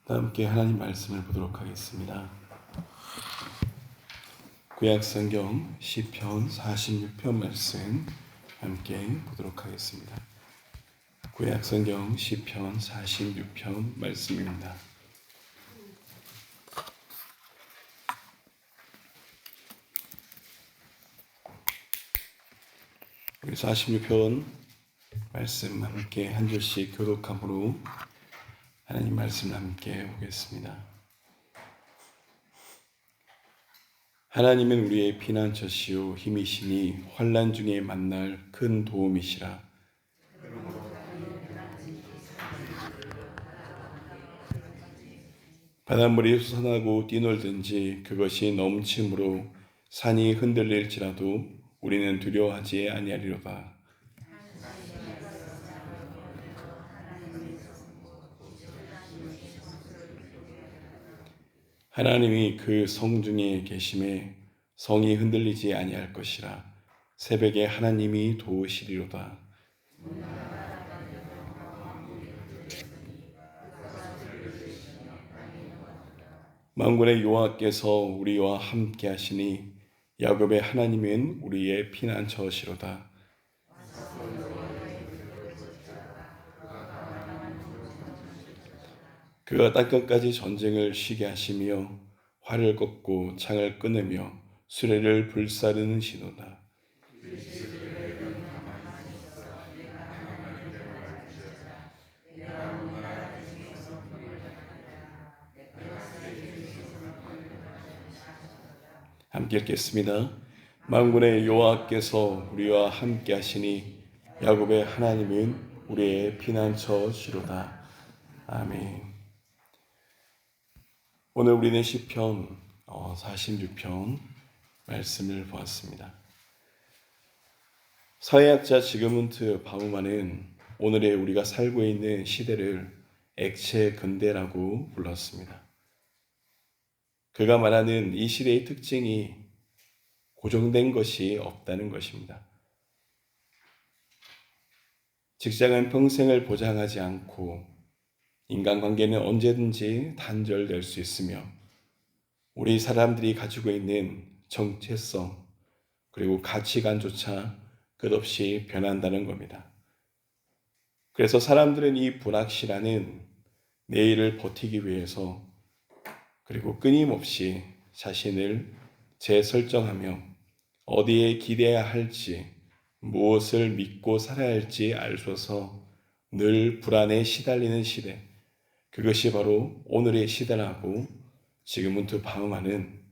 함께 하나님 말씀을 보도록 하겠습니다. 구약성경 시편 46편 말씀 함께 보도록 하겠습니다. 구약성경 시편 46편 말씀입니다. 우리 46편 말씀 함께 한 절씩 교독함으로 하나님 말씀을 함께 보겠습니다. 하나님은 우리의 피난처시요 힘이시니 환난 중에 만날 큰 도움이시라. 바닷물이 솟아나고 뛰놀든지 그것이 넘침으로 산이 흔들릴지라도 우리는 두려워하지 아니하리로다. 하나님이 그 성중에 계심에 성이 흔들리지 아니할 것이라. 새벽에 하나님이 도우시리로다. 만군의 여호와께서 우리와 함께 하시니 야곱의 하나님은 우리의 피난처시로다. 그가 땅끝까지 전쟁을 쉬게 하시며 활을 꺾고 창을 끊으며 수레를 불사르는 시도다. 함께 읽겠습니다. 만군의 여호와께서 우리와 함께 하시니 야곱의 하나님은 우리의 피난처시로다. 아멘. 오늘 우리는 시편 46편 말씀을 보았습니다. 사회학자 지그문트 바우만은 오늘의 우리가 살고 있는 시대를 액체 근대라고 불렀습니다. 그가 말하는 이 시대의 특징이 고정된 것이 없다는 것입니다. 직장은 평생을 보장하지 않고 인간관계는 언제든지 단절될 수 있으며 우리 사람들이 가지고 있는 정체성 그리고 가치관조차 끝없이 변한다는 겁니다. 그래서 사람들은 이 불확실한 내일을 버티기 위해서 그리고 끊임없이 자신을 재설정하며 어디에 기대야 할지 무엇을 믿고 살아야 할지 알 수 없어 늘 불안에 시달리는 시대, 그것이 바로 오늘의 시대라고 지그문트 바우만은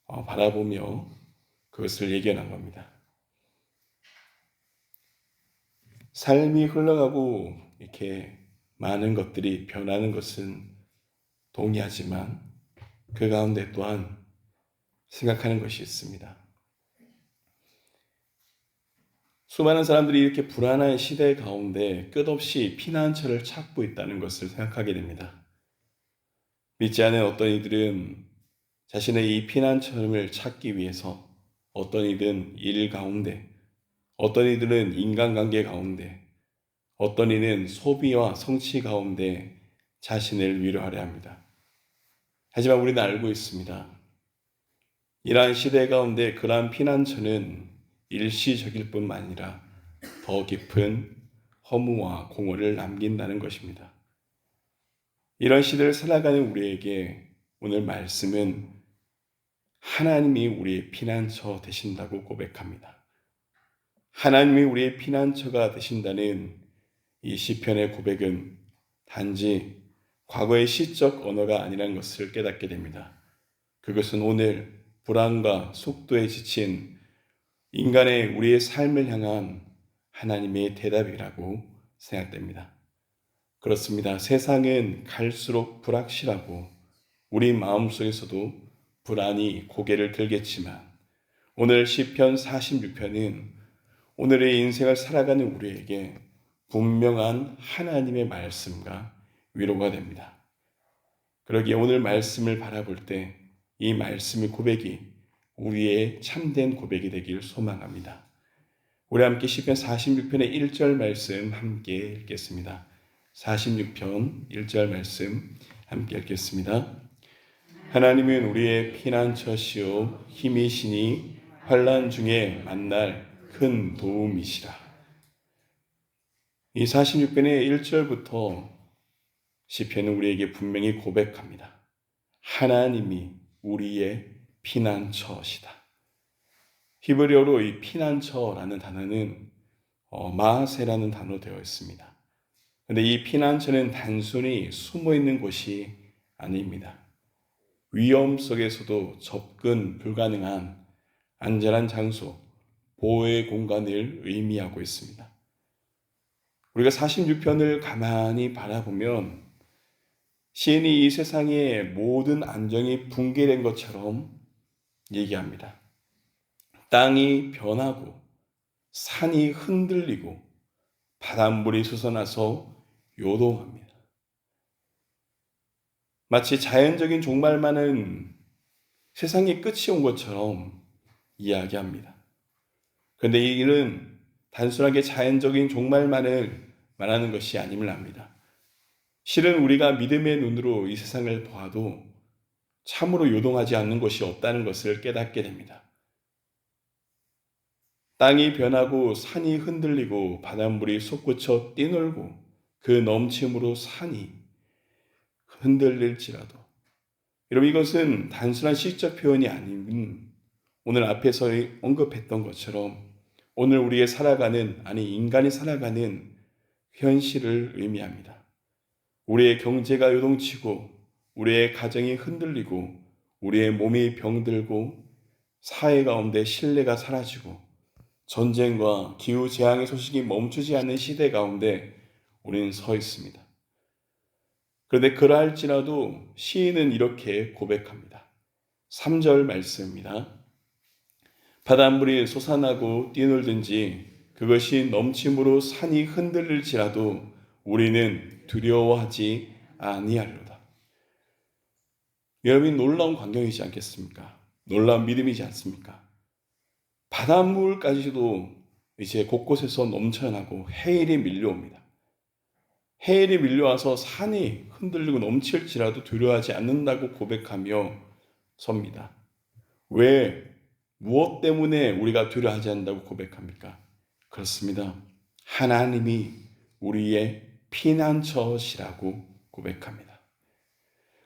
바라보며 그것을 예견한 겁니다. 삶이 흘러가고 이렇게 많은 것들이 변하는 것은 동의하지만 그 가운데 또한 생각하는 것이 있습니다. 수많은 사람들이 이렇게 불안한 시대 가운데 끝없이 피난처를 찾고 있다는 것을 생각하게 됩니다. 믿지 않은 어떤 이들은 자신의 이 피난처를 찾기 위해서 어떤 이들은 일 가운데, 어떤 이들은 인간관계 가운데, 어떤 이는 소비와 성취 가운데 자신을 위로하려 합니다. 하지만 우리는 알고 있습니다. 이러한 시대 가운데 그러한 피난처는 일시적일 뿐만 아니라 더 깊은 허무와 공허를 남긴다는 것입니다. 이런 시대를 살아가는 우리에게 오늘 말씀은 하나님이 우리의 피난처 되신다고 고백합니다. 하나님이 우리의 피난처가 되신다는 이 시편의 고백은 단지 과거의 시적 언어가 아니라는 것을 깨닫게 됩니다. 그것은 오늘 불안과 속도에 지친 인간의 우리의 삶을 향한 하나님의 대답이라고 생각됩니다. 그렇습니다. 세상은 갈수록 불확실하고 우리 마음속에서도 불안이 고개를 들겠지만 오늘 시편 46편은 오늘의 인생을 살아가는 우리에게 분명한 하나님의 말씀과 위로가 됩니다. 그러기에 오늘 말씀을 바라볼 때 이 말씀의 고백이 우리의 참된 고백이 되길 소망합니다. 우리 함께 시편 46편의 1절 말씀 함께 읽겠습니다. 46편 1절 말씀 함께 읽겠습니다. 하나님은 우리의 피난처시요 힘이시니 환난 중에 만날 큰 도움이시라. 이 46편의 1절부터 시편은 우리에게 분명히 고백합니다. 하나님이 우리의 피난처시다. 히브리어로 이 피난처라는 단어는 마세라는 단어로 되어 있습니다. 그런데 이 피난처는 단순히 숨어 있는 곳이 아닙니다. 위험 속에서도 접근 불가능한 안전한 장소, 보호의 공간을 의미하고 있습니다. 우리가 46편을 가만히 바라보면 시인이 이 세상의 모든 안정이 붕괴된 것처럼 얘기합니다. 땅이 변하고 산이 흔들리고 바닷물이 솟아나서 요동합니다. 마치 자연적인 종말만은 세상의 끝이 온 것처럼 이야기합니다. 그런데 이 일은 단순하게 자연적인 종말만을 말하는 것이 아님을 압니다. 실은 우리가 믿음의 눈으로 이 세상을 보아도 참으로 요동하지 않는 것이 없다는 것을 깨닫게 됩니다. 땅이 변하고 산이 흔들리고 바닷물이 솟구쳐 뛰놀고 그 넘침으로 산이 흔들릴지라도, 여러분, 이것은 단순한 시적 표현이 아닌 오늘 앞에서 언급했던 것처럼 오늘 우리의 살아가는, 인간이 살아가는 현실을 의미합니다. 우리의 경제가 요동치고 우리의 가정이 흔들리고 우리의 몸이 병들고 사회 가운데 신뢰가 사라지고 전쟁과 기후재앙의 소식이 멈추지 않는 시대 가운데 우리는 서 있습니다. 그런데 그러할지라도 시인은 이렇게 고백합니다. 3절 말씀입니다. 바닷물이 솟아나고 뛰놀든지 그것이 넘침으로 산이 흔들릴지라도 우리는 두려워하지 아니하리로다. 여러분, 놀라운 광경이지 않겠습니까? 놀라운 믿음이지 않습니까? 바닷물까지도 이제 곳곳에서 넘쳐나고 해일이 밀려옵니다. 해일이 밀려와서 산이 흔들리고 넘칠지라도 두려워하지 않는다고 고백하며 섭니다. 왜, 무엇 때문에 우리가 두려워하지 않는다고 고백합니까? 그렇습니다. 하나님이 우리의 피난처시라고 고백합니다.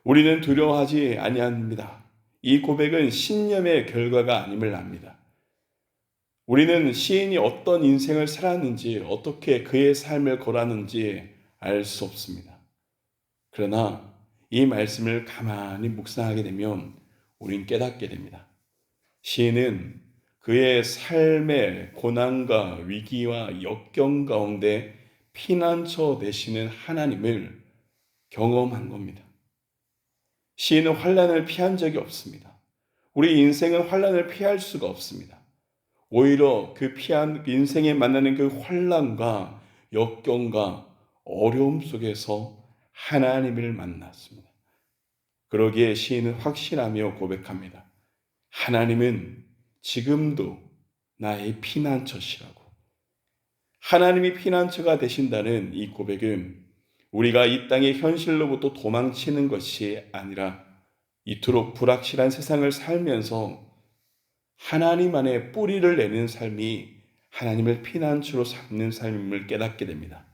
우리는 두려워하지 아니합니다. 이 고백은 신념의 결과가 아님을 압니다. 우리는 시인이 어떤 인생을 살았는지, 어떻게 그의 삶을 걸었는지 알 수 없습니다. 그러나 이 말씀을 가만히 묵상하게 되면 우린 깨닫게 됩니다. 시인은 그의 삶의 고난과 위기와 역경 가운데 피난처 되시는 하나님을 경험한 겁니다. 시인은 환난을 피한 적이 없습니다. 우리 인생은 환난을 피할 수가 없습니다. 오히려 그 피한 인생에 만나는 그 환난과 역경과 어려움 속에서 하나님을 만났습니다. 그러기에 시인은 확신하며 고백합니다. 하나님은 지금도 나의 피난처시라고. 하나님이 피난처가 되신다는 이 고백은 우리가 이 땅의 현실로부터 도망치는 것이 아니라 이토록 불확실한 세상을 살면서 하나님 안에 뿌리를 내는 삶이 하나님을 피난처로 삼는 삶임을 깨닫게 됩니다.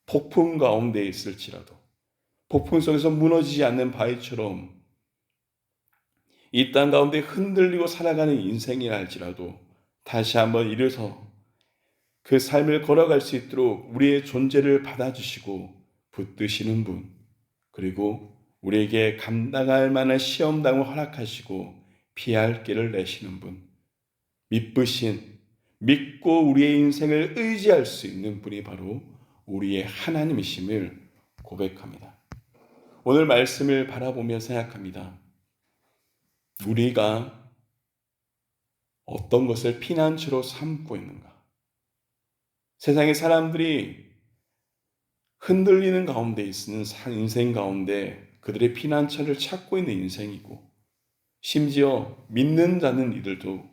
폭풍 가운데 있을지라도, 폭풍 속에서 무너지지 않는 바위처럼 이 땅 가운데 흔들리고 살아가는 인생이라 할지라도 다시 한번 일어서 그 삶을 걸어갈 수 있도록 우리의 존재를 받아주시고 붙드시는 분, 그리고 우리에게 감당할 만한 시험당을 허락하시고 피할 길을 내시는 분, 믿고 우리의 인생을 의지할 수 있는 분이 바로 우리의 하나님이심을 고백합니다. 오늘 말씀을 바라보며 생각합니다. 우리가 어떤 것을 피난처로 삼고 있는가? 세상의 사람들이 흔들리는 가운데 있는 인생 가운데 그들의 피난처를 찾고 있는 인생이고, 심지어 믿는 자는 이들도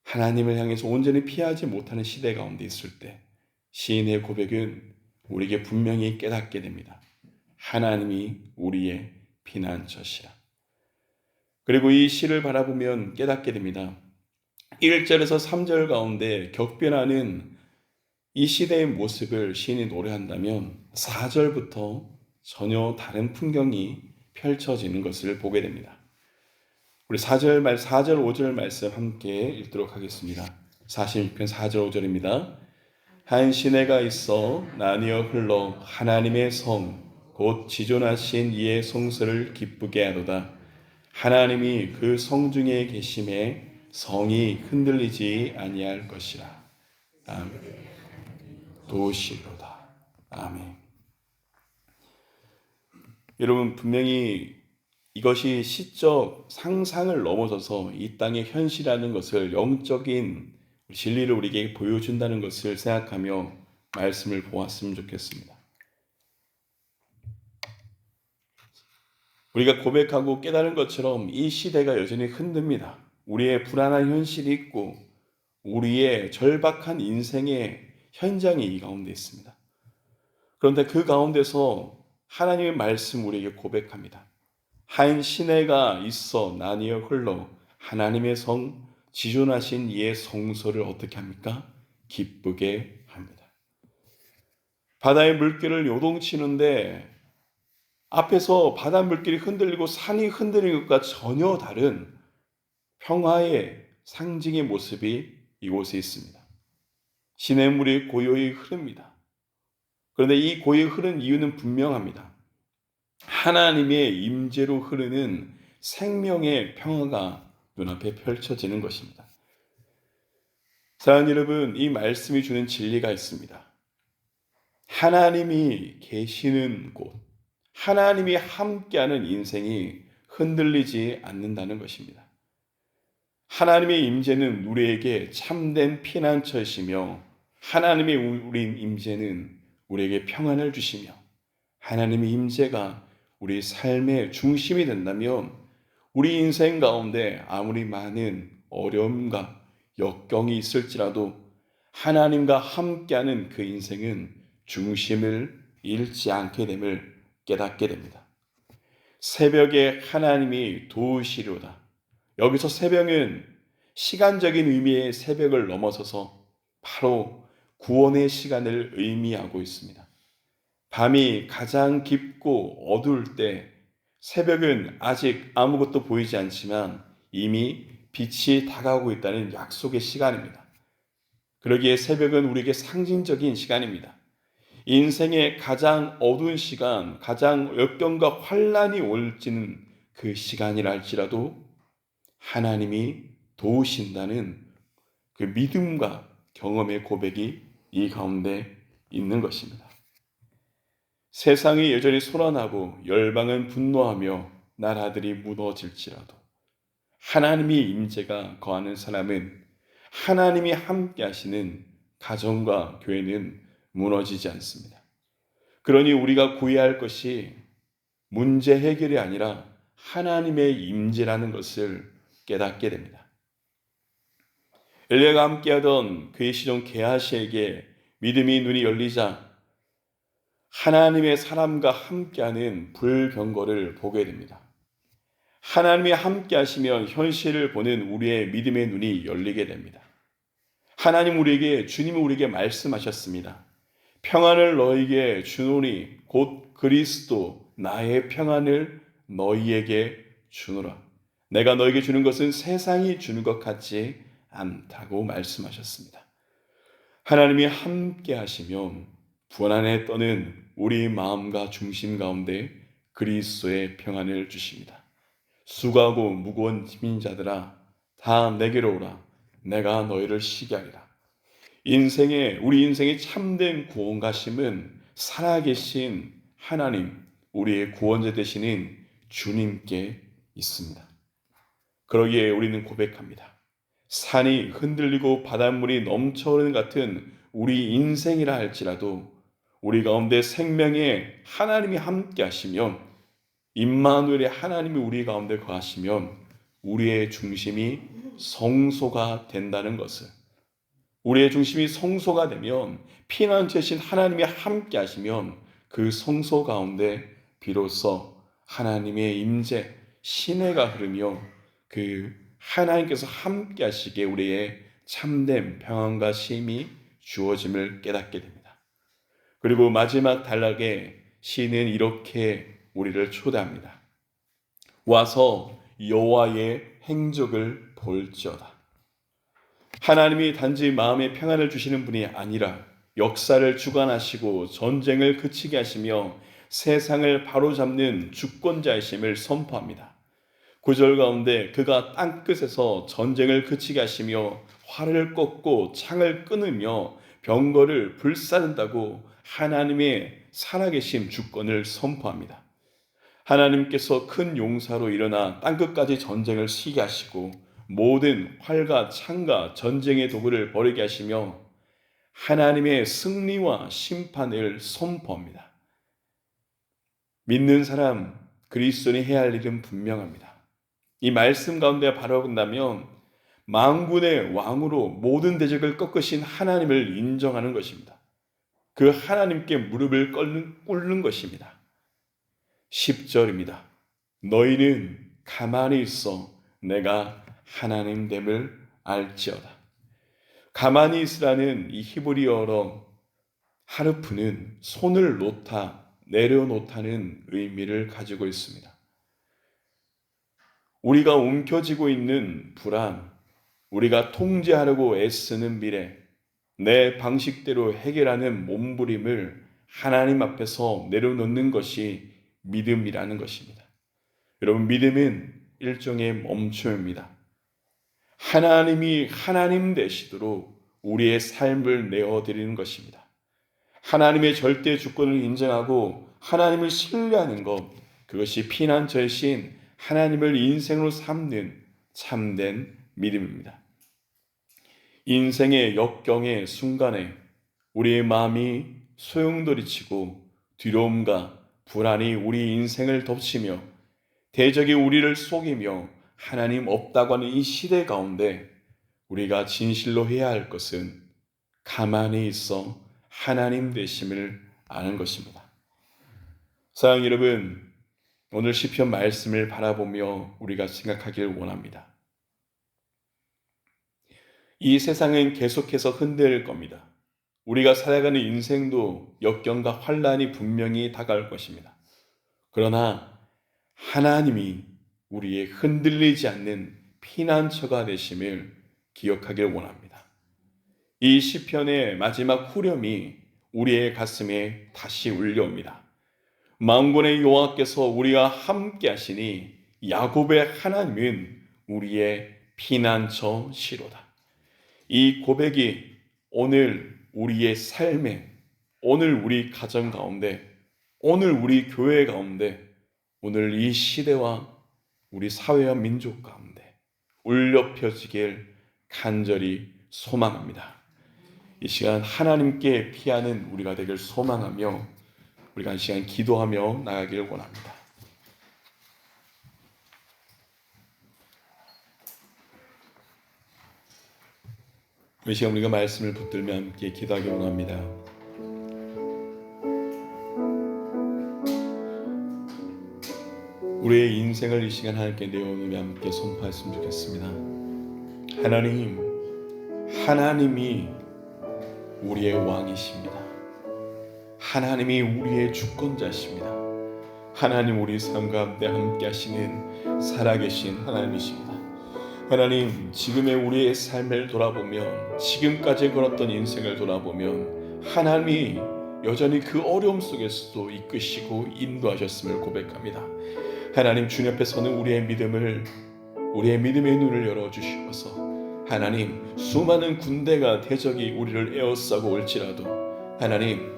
하나님을 향해서 온전히 피하지 못하는 시대 가운데 있을 때 시인의 고백은 우리에게 분명히 깨닫게 됩니다. 하나님이 우리의 피난처시라. 그리고 이 시를 바라보면 깨닫게 됩니다. 1절에서 3절 가운데 격변하는 이 시대의 모습을 시인이 노래한다면 4절부터 전혀 다른 풍경이 펼쳐지는 것을 보게 됩니다. 우리 4절, 5절 말씀 함께 읽도록 하겠습니다. 46편 4절 5절입니다. 한 시내가 있어 나뉘어 흘러 하나님의 성 곧 지존하신 이의 성소를 기쁘게 하도다. 하나님이 그 성중에 계심에 성이 흔들리지 아니할 것이라. 아멘. 도시로다. 아멘. 여러분, 분명히 이것이 시적 상상을 넘어서서 이 땅의 현실이라는 것을, 영적인 진리를 우리에게 보여준다는 것을 생각하며 말씀을 보았으면 좋겠습니다. 우리가 고백하고 깨달은 것처럼 이 시대가 여전히 흔듭니다. 우리의 불안한 현실이 있고 우리의 절박한 인생의 현장이 이 가운데 있습니다. 그런데 그 가운데서 하나님의 말씀 우리에게 고백합니다. 한 시내가 있어 나뉘어 흘러 하나님의 성 지존하신 이의 성소를 어떻게 합니까? 기쁘게 합니다. 바다의 물결을 요동치는데 앞에서 바다 물길이 흔들리고 산이 흔들리는 것과 전혀 다른 평화의 상징의 모습이 이곳에 있습니다. 시냇물이 고요히 흐릅니다. 그런데 이 고요히 흐르는 이유는 분명합니다. 하나님의 임재로 흐르는 생명의 평화가 눈앞에 펼쳐지는 것입니다. 사랑하는 여러분, 이 말씀이 주는 진리가 있습니다. 하나님이 계시는 곳, 하나님이 함께하는 인생이 흔들리지 않는다는 것입니다. 하나님의 임재는 우리에게 참된 피난처이시며 하나님의 우리 임재는 우리에게 평안을 주시며 하나님의 임재가 우리 삶의 중심이 된다면 우리 인생 가운데 아무리 많은 어려움과 역경이 있을지라도 하나님과 함께하는 그 인생은 중심을 잃지 않게 됨을 깨닫게 됩니다. 새벽에 하나님이 도우시려다. 여기서 새벽은 시간적인 의미의 새벽을 넘어서서 바로 구원의 시간을 의미하고 있습니다. 밤이 가장 깊고 어두울 때 새벽은 아직 아무것도 보이지 않지만 이미 빛이 다가오고 있다는 약속의 시간입니다. 그러기에 새벽은 우리에게 상징적인 시간입니다. 인생의 가장 어두운 시간, 가장 역경과 환란이 올지는 그 시간이라 할지라도 하나님이 도우신다는 그 믿음과 경험의 고백이 이 가운데 있는 것입니다. 세상이 여전히 소란하고 열방은 분노하며 나라들이 무너질지라도 하나님의 임재가 거하는 사람은 하나님이 함께 하시는 가정과 교회는 무너지지 않습니다. 그러니 우리가 구해야 할 것이 문제 해결이 아니라 하나님의 임재라는 것을 깨닫게 됩니다. 엘리야가 함께하던 그의 시종 게하시에게 믿음의 눈이 열리자 하나님의 사람과 함께하는 불병거를 보게 됩니다. 하나님이 함께하시면 현실을 보는 우리의 믿음의 눈이 열리게 됩니다. 하나님 우리에게, 주님이 우리에게 말씀하셨습니다. 평안을 너희에게 주노니 곧 그리스도 나의 평안을 너희에게 주노라. 내가 너희에게 주는 것은 세상이 주는 것 같지 않다고 말씀하셨습니다. 하나님이 함께 하시면 불안에 떠는 우리 마음과 중심 가운데 그리스도의 평안을 주십니다. 수고하고 무거운 짐진 자들아 다 내게로 오라. 내가 너희를 쉬게 하리라. 우리 인생의 참된 구원가심은 살아계신 하나님, 우리의 구원자 되시는 주님께 있습니다. 그러기에 우리는 고백합니다. 산이 흔들리고 바닷물이 넘쳐오는 같은 우리 인생이라 할지라도 우리 가운데 생명의 하나님이 함께 하시면, 임마누엘의 하나님이 우리 가운데 거하시면 우리의 중심이 성소가 된다는 것을, 우리의 중심이 성소가 되면 피난처이신 하나님이 함께 하시면 그 성소 가운데 비로소 하나님의 임재, 신혜가 흐르며 그 하나님께서 함께 하시기에 우리의 참된 평안과 쉼이 주어짐을 깨닫게 됩니다. 그리고 마지막 단락에 시인은 이렇게 우리를 초대합니다. 와서 여호와의 행적을 볼지어다. 하나님이 단지 마음의 평안을 주시는 분이 아니라 역사를 주관하시고 전쟁을 그치게 하시며 세상을 바로잡는 주권자이심을 선포합니다. 9절 가운데 그가 땅끝에서 전쟁을 그치게 하시며 활을 꺾고 창을 끊으며 병거를 불사른다고 하나님의 살아계신 주권을 선포합니다. 하나님께서 큰 용사로 일어나 땅끝까지 전쟁을 시게 하시고 모든 활과 창과 전쟁의 도구를 버리게 하시며 하나님의 승리와 심판을 선포합니다. 믿는 사람 그리스도인이 해야 할 일은 분명합니다. 이 말씀 가운데 바로 본다면 만군의 왕으로 모든 대적을 꺾으신 하나님을 인정하는 것입니다. 그 하나님께 무릎을 꿇는 것입니다. 10절입니다. 너희는 가만히 있어 내가 하나님 됨을 알지어다. 가만히 있으라는 이 히브리어로 하르프는 손을 놓다, 내려놓다는 의미를 가지고 있습니다. 우리가 움켜쥐고 있는 불안, 우리가 통제하려고 애쓰는 미래, 내 방식대로 해결하는 몸부림을 하나님 앞에서 내려놓는 것이 믿음이라는 것입니다. 여러분, 믿음은 일종의 멈춤입니다. 하나님이 하나님 되시도록 우리의 삶을 내어드리는 것입니다. 하나님의 절대 주권을 인정하고 하나님을 신뢰하는 것, 그것이 피난처이신 하나님을 인생으로 삼는 참된 믿음입니다. 인생의 역경의 순간에 우리의 마음이 소용돌이치고 두려움과 불안이 우리 인생을 덮치며 대적이 우리를 속이며 하나님 없다고 하는 이 시대 가운데 우리가 진실로 해야 할 것은 가만히 있어 하나님 되심을 아는 것입니다. 사랑하는 여러분, 오늘 시편 말씀을 바라보며 우리가 생각하길 원합니다. 이 세상은 계속해서 흔들릴 겁니다. 우리가 살아가는 인생도 역경과 환란이 분명히 다가올 것입니다. 그러나 하나님이 우리의 흔들리지 않는 피난처가 되심을 기억하길 원합니다. 이 시편의 마지막 후렴이 우리의 가슴에 다시 울려옵니다. 만군의 여호와께서 우리와 함께 하시니 야곱의 하나님은 우리의 피난처시로다. 이 고백이 오늘 우리의 삶에, 오늘 우리 가정 가운데, 오늘 우리 교회 가운데, 오늘 이 시대와 우리 사회와 민족 가운데 울려 펴지길 간절히 소망합니다. 이 시간 하나님께 피하는 우리가 되길 소망하며 우리가 이 시간 기도하며 나가기를 원합니다. 이 시간 우리가 말씀을 붙들며 함께 기도하기 원합니다. 우리의 인생을 이 시간 하나님께 내어놓으며 함께 선포했으면 좋겠습니다. 하나님이 우리의 왕이십니다. 하나님이 우리의 주권자십니다. 하나님 우리 삶 가운데 함께 하시는 살아계신 하나님이십니다. 하나님, 지금의 우리의 삶을 돌아보면, 지금까지 걸었던 인생을 보면 하나님이 여전히 그 어려움 속에서도 이끄시고 인도하셨음을 고백합니다. 하나님, 주님 앞에 서는 우리의 믿음의 눈을 열어주시옵소서. 하나님, 수많은 군대가 대적이 우리를 에워싸고 올지라도 하나님,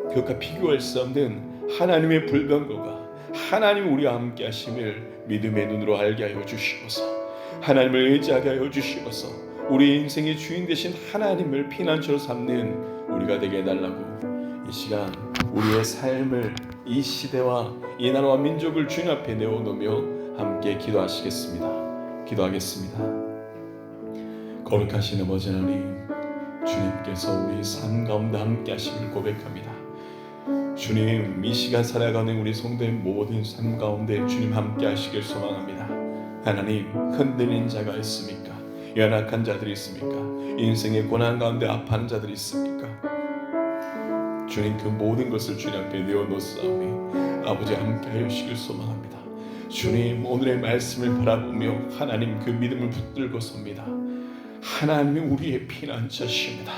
그것과 비교할 수 없는 하나님의 불병거가 하나님 우리와 함께 하심을 믿음의 눈으로 알게 하여 주시옵소서. 하나님을 의지하게 하여 주시옵소서. 우리 인생의 주인 되신 하나님을 피난처로 삼는 우리가 되게 해달라고 이 시간 우리의 삶을 이 시대와 이 나라와 민족을 주님 앞에 내어놓으며 함께 기도하시겠습니다. 기도하겠습니다. 거룩하신 아버지 하나님, 주님께서 우리 삶 가운데 함께 하심을 고백합니다. 주님, 이 시간 살아가는 우리 성도의 모든 삶 가운데 주님 함께 하시길 소망합니다. 하나님, 흔들린 자가 있습니까? 연약한 자들이 있습니까? 인생의 고난 가운데 아파하는 자들이 있습니까? 주님, 그 모든 것을 주님 앞에 내어놓사오니 아버지 함께 하시길 소망합니다. 주님, 오늘의 말씀을 바라보며 하나님 그 믿음을 붙들고 섭니다. 하나님이 우리의 피난처십니다.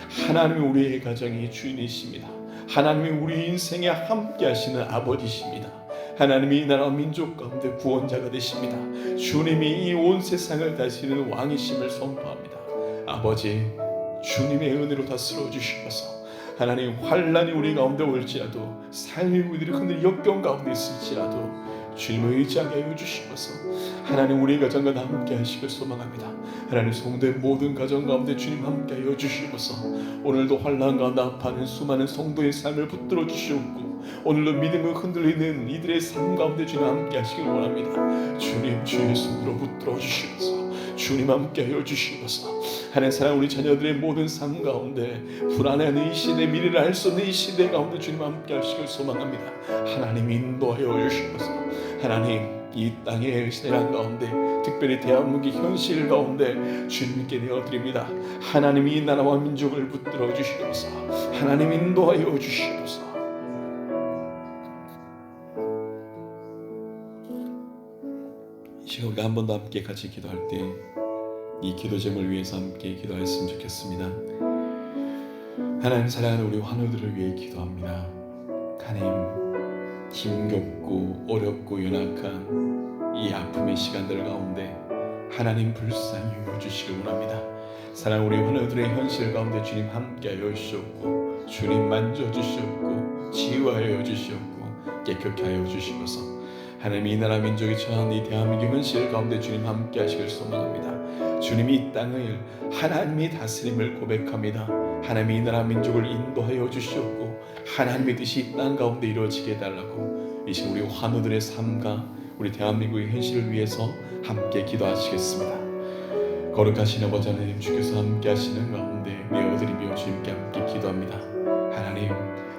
하나님이 우리의 가정의 주인이십니다. 하나님이 우리 인생에 함께 하시는 아버지십니다. 하나님이 이 나라 민족 가운데 구원자가 되십니다. 주님이 이 온 세상을 다스리는 왕이심을 선포합니다. 아버지, 주님의 은혜로 다스려 주시옵소서. 하나님, 환난이 우리 가운데 올지라도, 삶이 우리들이 흔들린 역경 가운데 있을지라도 주님을 의지하게 하여 주시옵소서. 하나님, 우리 가정과 함께 하시길 소망합니다. 하나님, 성도의 모든 가정 가운데 주님 함께 하여 주시옵소서. 오늘도 환난 가운데 아파하는 수많은 성도의 삶을 붙들어 주시옵고, 오늘도 믿음을 흔들리는 이들의 삶 가운데 주님 함께 하시길 원합니다. 주님, 주의 손으로 붙들어 주시옵소서. 주님 함께 하여 주시옵소서. 하나님, 사랑 우리 자녀들의 모든 삶 가운데 불안해하는 이 시대, 미래를 알 수 없는 이 시대 가운데 주님 함께 하시길 소망합니다. 하나님, 인도하여 주시옵소서. 하나님, 이 땅의 세상 가운데, 특별히 대한민국의 현실 가운데 주님께 내어드립니다. 하나님, 이 나라와 민족을 붙들어 주시옵소서. 하나님, 인도하여 주시옵소서. 이 시간 우리가 한 번 더 함께 같이 기도할 때 이 기도 제목을 위해서 함께 기도했으면 좋겠습니다. 하나님, 사랑하는 우리 환우들을 위해 기도합니다. 하나님, 힘겹고 어렵고 연약한 이 아픔의 시간들 가운데 하나님 불쌍히 여겨주시길 원합니다. 사랑하는 우리 환우들의 현실 가운데 주님 함께하여 주시옵고, 주님 만져주시옵고, 치유하여 주시옵고, 깨끗게 하여 주시옵소서. 하나님, 이 나라 민족이 처한 이 대한민국 현실 가운데 주님 함께 하시길 소망합니다. 주님이 이 땅을 하나님이 다스림을 고백합니다. 하나님이 이 나라 민족을 인도하여 주시옵고, 하나님의 뜻이 이 땅 가운데 이루어지게 해달라고 이 시간 우리 환우들의 삶과 우리 대한민국의 현실을 위해서 함께 기도하시겠습니다. 거룩하신 아버지 하나님, 주께서 함께 하시는 가운데 내어드리며 주님께 함께 기도합니다. 하나님,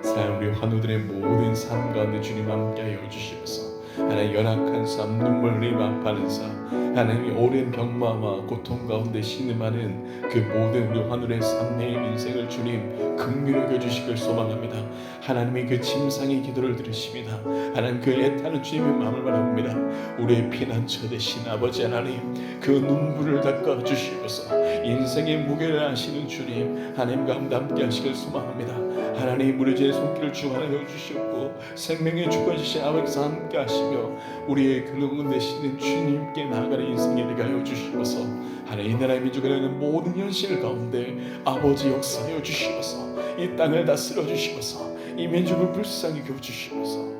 사랑하는 우리 환우들의 모든 삶 가운데 주님 함께 하여 주시옵소서. 하나님, 연약한 삶, 눈물 흘리며 아파하는 삶, 하나님이 오랜 병마와 고통 가운데 신음하는 그 모든 우리 환우의 삶의 인생을 주님 긍휼히 여겨주시길 소망합니다. 하나님이 그 침상의 기도를 들으십니다. 하나님, 그 애타는 주님의 마음을 바라봅니다. 우리의 피난처 되신 아버지 하나님, 그 눈물을 닦아 주시옵소서. 인생의 무게를 아시는 주님, 하나님 가운데 함께 하시길 소망합니다. 하나님, 무료지의 손길을 주관하여 주시옵고, 생명의 주관이신 아버지와 함께 하시며 우리의 근원 되시는 주님께 나아가는 인생이 되게 하여 주시옵소서. 하나님, 이 나라의 민족에 있는 모든 현실 가운데 아버지 역사하여 주시옵소서. 이 땅을 다스려 주시옵소서. 이 민족을 불쌍히 여겨 주시옵소서.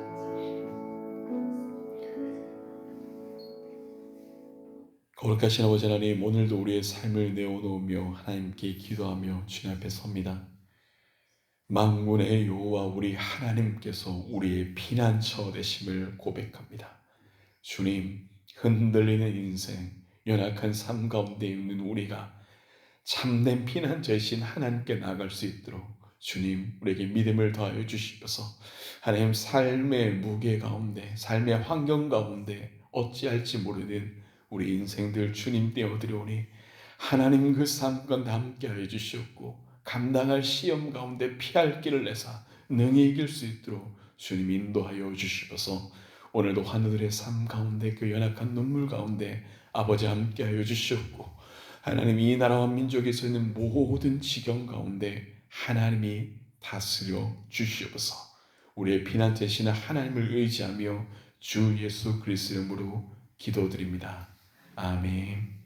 거룩하신 아버지 하나님, 오늘도 우리의 삶을 내어놓으며 하나님께 기도하며 주님 앞에 섭니다. 만군의 여호와 우리 하나님께서 우리의 피난처 되심을 고백합니다. 주님, 흔들리는 인생, 연약한 삶 가운데 있는 우리가 참된 피난처이신 하나님께 나아갈 수 있도록 주님, 우리에게 믿음을 더하여 주시옵소서. 하나님, 삶의 무게 가운데, 삶의 환경 가운데 어찌할지 모르는 우리 인생들 주님 떼어드려오니 하나님 그 삶과 함께 하여 주시옵고, 감당할 시험 가운데 피할 길을 내사 능히 이길 수 있도록 주님 인도하여 주시옵소서. 오늘도 환우들의 삶 가운데, 그 연약한 눈물 가운데 아버지 함께 하여 주시옵고, 하나님, 이 나라와 민족에서 있는 모든 지경 가운데 하나님이 다스려 주시옵소서. 우리의 피난 되시는 하나님을 의지하며 주 예수 그리스도 이름으로 기도드립니다. 아멘.